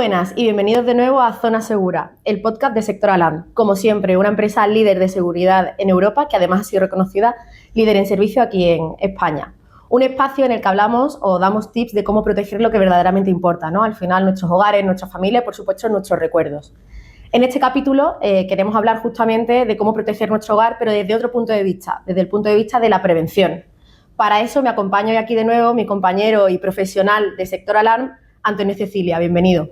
Buenas y bienvenidos de nuevo a Zona Segura, el podcast de Sector Alarm. Como siempre, una empresa líder de seguridad en Europa que además ha sido reconocida líder en servicio aquí en España. Un espacio en el que hablamos o damos tips de cómo proteger lo que verdaderamente importa, ¿no? Al final, nuestros hogares, nuestras familias, por supuesto, nuestros recuerdos. En este capítulo queremos hablar justamente de cómo proteger nuestro hogar, pero desde otro punto de vista, desde el punto de vista de la prevención. Para eso me acompaña hoy aquí de nuevo mi compañero y profesional de Sector Alarm, Antonio Cecilia. Bienvenido.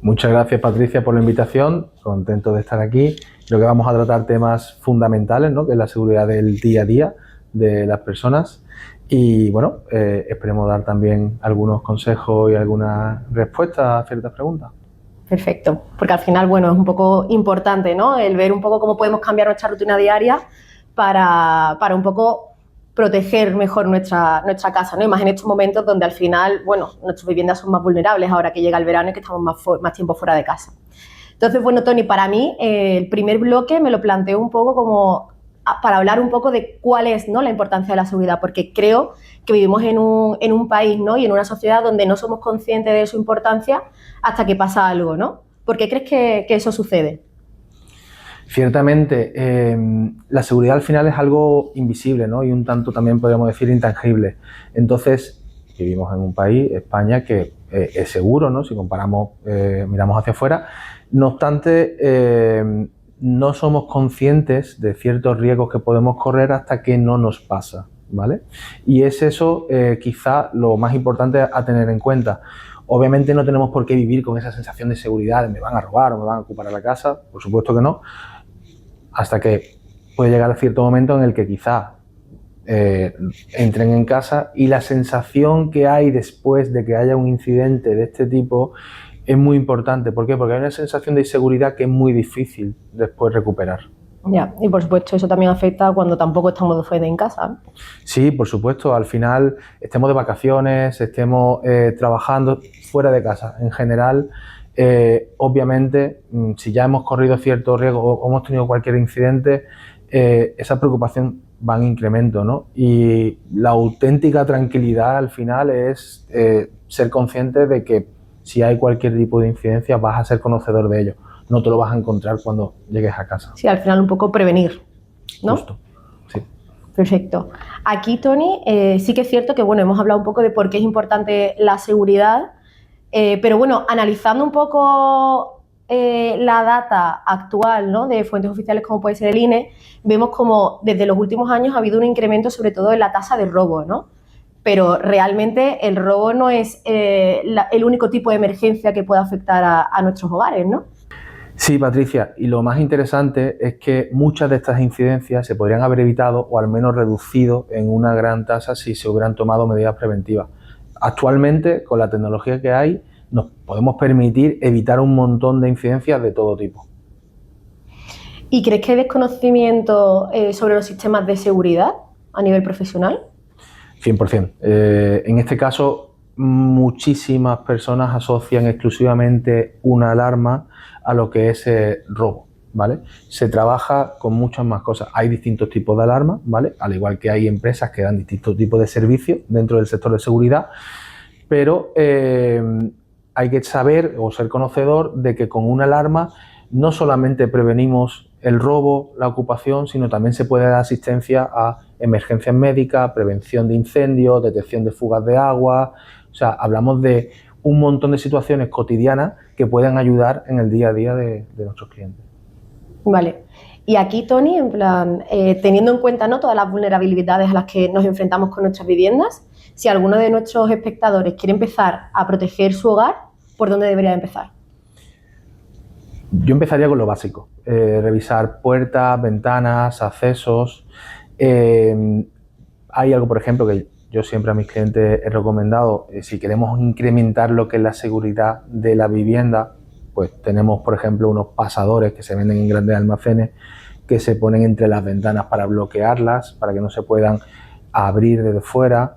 Muchas gracias, Patricia, por la invitación. Contento de estar aquí. Creo que vamos a tratar temas fundamentales, ¿no? Que es la seguridad del día a día de las personas. Y bueno, esperemos dar también algunos consejos y algunas respuestas a ciertas preguntas. Perfecto, porque al final, bueno, es un poco importante, ¿no? El ver un poco cómo podemos cambiar nuestra rutina diaria para un poco proteger mejor nuestra casa, ¿no? Y más en estos momentos donde al final, bueno, nuestras viviendas son más vulnerables ahora que llega el verano y que estamos más tiempo fuera de casa. Entonces, bueno, Tony, para mí el primer bloque me lo planteo un poco como para hablar un poco de cuál es, ¿no?, la importancia de la seguridad, porque creo que vivimos en un país, ¿no?, y en una sociedad donde no somos conscientes de su importancia hasta que pasa algo, ¿no? ¿Por qué crees que eso sucede? Ciertamente, la seguridad al final es algo invisible, ¿no? Y un tanto también podríamos decir intangible. Entonces, vivimos en un país, España, que es seguro, ¿no? Si comparamos, miramos hacia afuera. No obstante, no somos conscientes de ciertos riesgos que podemos correr hasta que no nos pasa, ¿vale? Y es eso quizá lo más importante a tener en cuenta. Obviamente no tenemos por qué vivir con esa sensación de seguridad de me van a robar o me van a ocupar la casa, por supuesto que no, hasta que puede llegar a cierto momento en el que quizá entren en casa y la sensación que hay después de que haya un incidente de este tipo es muy importante. ¿Por qué? Porque hay una sensación de inseguridad que es muy difícil después recuperar. Ya, y por supuesto eso también afecta cuando tampoco estamos fuera en casa. Sí, por supuesto, al final estemos de vacaciones, estemos trabajando fuera de casa. En general, obviamente, si ya hemos corrido cierto riesgo o hemos tenido cualquier incidente, esa preocupación va en incremento, ¿no? Y la auténtica tranquilidad al final es ser consciente de que si hay cualquier tipo de incidencia vas a ser conocedor de ello. No te lo vas a encontrar cuando llegues a casa. Sí, al final un poco prevenir, ¿no? Justo, sí. Perfecto. Aquí, Tony, sí que es cierto que, bueno, hemos hablado un poco de por qué es importante la seguridad, pero bueno, analizando un poco la data actual, ¿no?, de fuentes oficiales como puede ser el INE, vemos como desde los últimos años ha habido un incremento sobre todo en la tasa de robo, ¿no? Pero realmente el robo no es el único tipo de emergencia que puede afectar a nuestros hogares, ¿no? Sí, Patricia, y lo más interesante es que muchas de estas incidencias se podrían haber evitado o al menos reducido en una gran tasa si se hubieran tomado medidas preventivas. Actualmente, con la tecnología que hay, nos podemos permitir evitar un montón de incidencias de todo tipo. ¿Y crees que hay desconocimiento sobre los sistemas de seguridad a nivel profesional? 100%. En este caso, muchísimas personas asocian exclusivamente una alarma a lo que es robo, ¿vale? Se trabaja con muchas más cosas. Hay distintos tipos de alarmas, ¿vale? Al igual que hay empresas que dan distintos tipos de servicios dentro del sector de seguridad, pero hay que saber o ser conocedor de que con una alarma no solamente prevenimos el robo, la ocupación, sino también se puede dar asistencia a emergencias médicas, prevención de incendios, detección de fugas de agua. O sea, hablamos de un montón de situaciones cotidianas que pueden ayudar en el día a día de nuestros clientes. Vale. Y aquí, Tony, en plan, teniendo en cuenta, ¿no?, todas las vulnerabilidades a las que nos enfrentamos con nuestras viviendas, si alguno de nuestros espectadores quiere empezar a proteger su hogar, ¿por dónde debería empezar? Yo empezaría con lo básico, revisar puertas, ventanas, accesos. Hay algo, por ejemplo, que yo siempre a mis clientes he recomendado, si queremos incrementar lo que es la seguridad de la vivienda, pues tenemos, por ejemplo, unos pasadores que se venden en grandes almacenes que se ponen entre las ventanas para bloquearlas, para que no se puedan abrir desde fuera.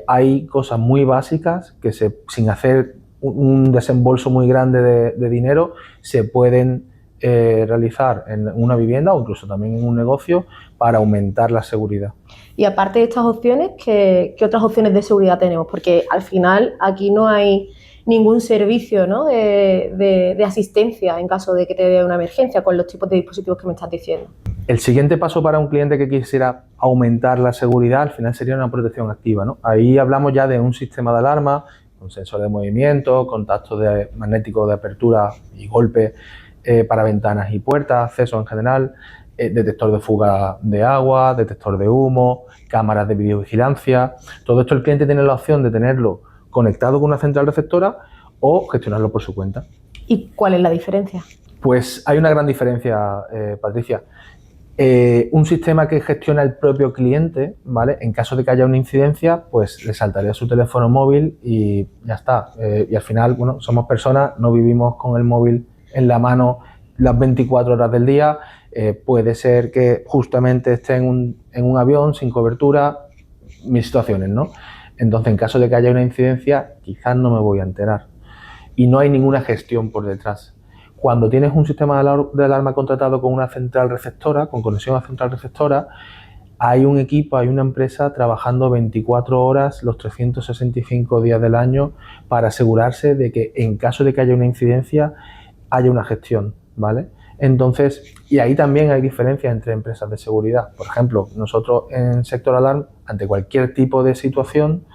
Hay cosas muy básicas que sin hacer un desembolso muy grande de dinero se pueden realizar en una vivienda o incluso también en un negocio para aumentar la seguridad. Y aparte de estas opciones, ¿qué otras opciones de seguridad tenemos? Porque al final aquí no hay ningún servicio, ¿no?, de asistencia en caso de que te dé una emergencia con los tipos de dispositivos que me estás diciendo. El siguiente paso para un cliente que quisiera aumentar la seguridad al final sería una protección activa, ¿no? Ahí hablamos ya de un sistema de alarma con sensor de movimiento, contacto magnético de apertura y golpe para ventanas y puertas, acceso en general, detector de fuga de agua, detector de humo, cámaras de videovigilancia. Todo esto el cliente tiene la opción de tenerlo conectado con una central receptora o gestionarlo por su cuenta. ¿Y cuál es la diferencia? Pues hay una gran diferencia, Patricia. Un sistema que gestiona el propio cliente, ¿vale? En caso de que haya una incidencia, pues le saltaría su teléfono móvil y ya está. Y al final, bueno, somos personas, no vivimos con el móvil en la mano las 24 horas del día. Puede ser que justamente esté en un avión sin cobertura, mil situaciones, ¿no? Entonces, en caso de que haya una incidencia, quizás no me voy a enterar. Y no hay ninguna gestión por detrás. Cuando tienes un sistema de alarma contratado con una central receptora, con conexión a central receptora, hay un equipo, hay una empresa trabajando 24 horas los 365 días del año para asegurarse de que en caso de que haya una incidencia, haya una gestión, ¿vale? Entonces, y ahí también hay diferencias entre empresas de seguridad. Por ejemplo, nosotros en Sector Alarm, ante cualquier tipo de situación,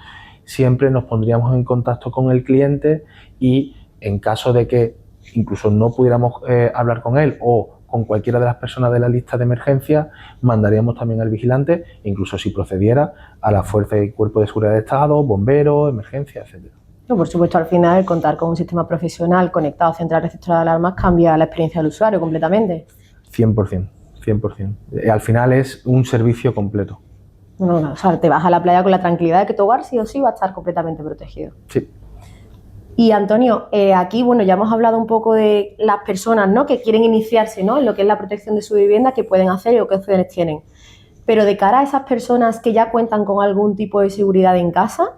siempre nos pondríamos en contacto con el cliente y en caso de que incluso no pudiéramos hablar con él o con cualquiera de las personas de la lista de emergencia, mandaríamos también al vigilante, incluso si procediera, a la Fuerza y Cuerpo de Seguridad de Estado, bomberos, emergencia, etc. No, por supuesto, al final, el contar con un sistema profesional conectado a central receptora de alarmas cambia la experiencia del usuario completamente. 100%, 100%. Al final es un servicio completo. No, o sea, te vas a la playa con la tranquilidad de que tu hogar sí o sí va a estar completamente protegido. Sí. Y Antonio, aquí, bueno, ya hemos hablado un poco de las personas, ¿no?, que quieren iniciarse, ¿no?, en lo que es la protección de su vivienda, qué pueden hacer o qué opciones tienen. Pero de cara a esas personas que ya cuentan con algún tipo de seguridad en casa,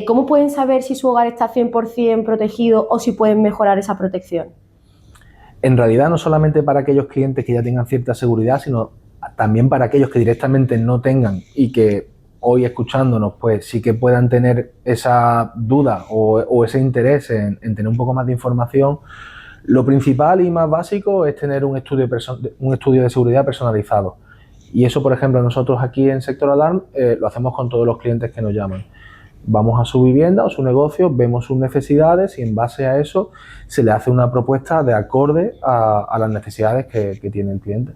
¿cómo pueden saber si su hogar está 100% protegido o si pueden mejorar esa protección? En realidad, no solamente para aquellos clientes que ya tengan cierta seguridad, sino también para aquellos que directamente no tengan y que hoy escuchándonos, pues sí que puedan tener esa duda o ese interés en tener un poco más de información. Lo principal y más básico es tener un estudio de seguridad personalizado. Y eso, por ejemplo, nosotros aquí en Sector Alarm lo hacemos con todos los clientes que nos llaman. Vamos a su vivienda o su negocio, vemos sus necesidades y en base a eso se le hace una propuesta de acorde a las necesidades que tiene el cliente.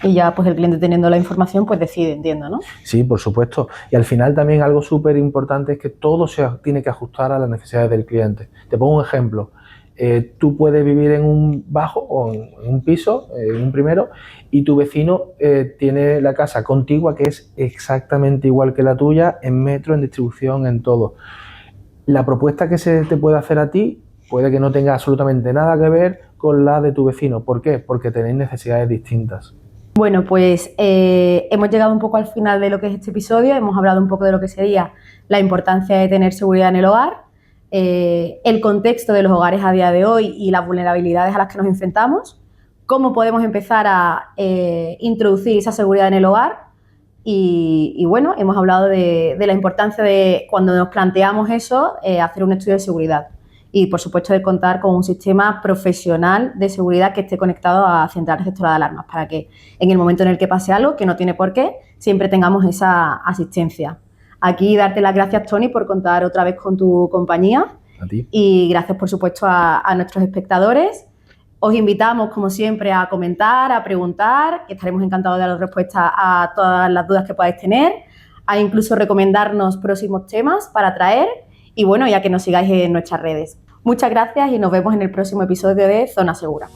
Y ya pues el cliente, teniendo la información, pues decide, entiendo, ¿no? Sí, por supuesto. Y al final también algo súper importante es que todo se tiene que ajustar a las necesidades del cliente. Te pongo un ejemplo. Tú puedes vivir en un bajo o en un piso, en un primero, y tu vecino tiene la casa contigua que es exactamente igual que la tuya, en metro, en distribución, en todo. La propuesta que se te puede hacer a ti puede que no tenga absolutamente nada que ver con la de tu vecino. ¿Por qué? Porque tenéis necesidades distintas. Bueno, pues hemos llegado un poco al final de lo que es este episodio, hemos hablado un poco de lo que sería la importancia de tener seguridad en el hogar, el contexto de los hogares a día de hoy y las vulnerabilidades a las que nos enfrentamos, cómo podemos empezar a introducir esa seguridad en el hogar y bueno, hemos hablado de la importancia de, cuando nos planteamos eso, hacer un estudio de seguridad. Y, por supuesto, de contar con un sistema profesional de seguridad que esté conectado a central receptora de alarmas para que en el momento en el que pase algo, que no tiene por qué, siempre tengamos esa asistencia. Aquí darte las gracias, Tony, por contar otra vez con tu compañía. A ti. Y gracias, por supuesto, a nuestros espectadores. Os invitamos, como siempre, a comentar, a preguntar, que estaremos encantados de dar respuesta a todas las dudas que podáis tener, a incluso recomendarnos próximos temas para traer y, bueno, ya que nos sigáis en nuestras redes. Muchas gracias y nos vemos en el próximo episodio de Zona Segura.